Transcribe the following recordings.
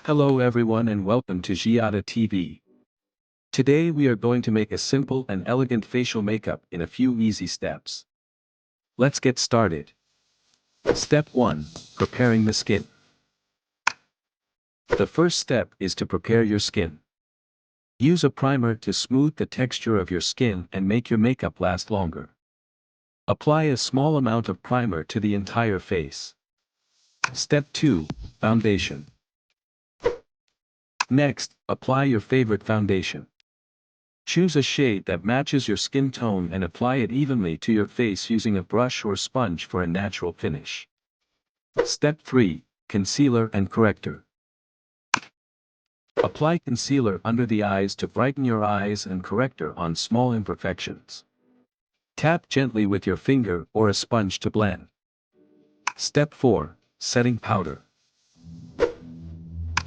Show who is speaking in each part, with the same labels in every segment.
Speaker 1: Hello everyone and welcome to Giada TV. Today we are going to make a simple and elegant facial makeup in a few easy steps. Let's get started. Step 1. Preparing the skin. The first step is to prepare your skin. Use a primer to smooth the texture of your skin and make your makeup last longer. Apply a small amount of primer to the entire face. Step 2. Foundation. Next, apply your favorite foundation. Choose a shade that matches your skin tone and apply it evenly to your face using a brush or sponge for a natural finish. Step 3. Concealer and corrector. Apply concealer under the eyes to brighten your eyes and corrector on small imperfections. Tap gently with your finger or a sponge to blend. Step 4. Setting powder.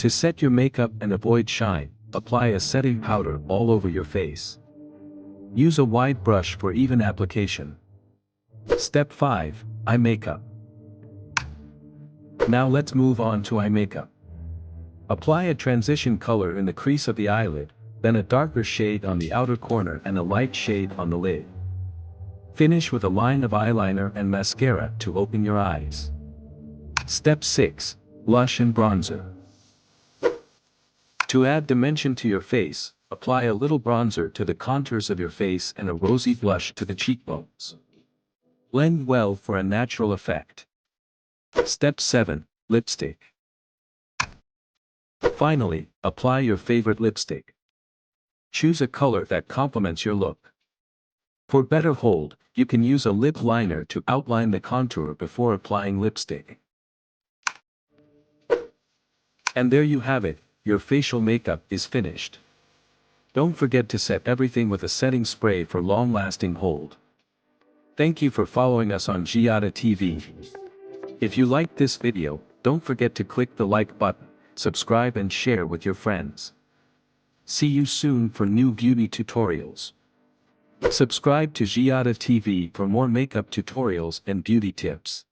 Speaker 1: To set your makeup and avoid shine, apply a setting powder all over your face. Use a wide brush for even application. Step 5. Eye makeup. Now let's move on to eye makeup. Apply a transition color in the crease of the eyelid, then a darker shade on the outer corner and a light shade on the lid. Finish with a line of eyeliner and mascara to open your eyes. Step 6. Blush and bronzer. To add dimension to your face, apply a little bronzer to the contours of your face and a rosy blush to the cheekbones. Blend well for a natural effect. Step 7. Lipstick. Finally, apply your favorite lipstick. Choose a color that complements your look. For better hold, you can use a lip liner to outline the contour before applying lipstick. And there you have it, your facial makeup is finished. Don't forget to set everything with a setting spray for long-lasting hold. Thank you for following us on Giada TV. If you liked this video, don't forget to click the like button, subscribe and share with your friends. See you soon for new beauty tutorials. Subscribe to Giada TV for more makeup tutorials and beauty tips.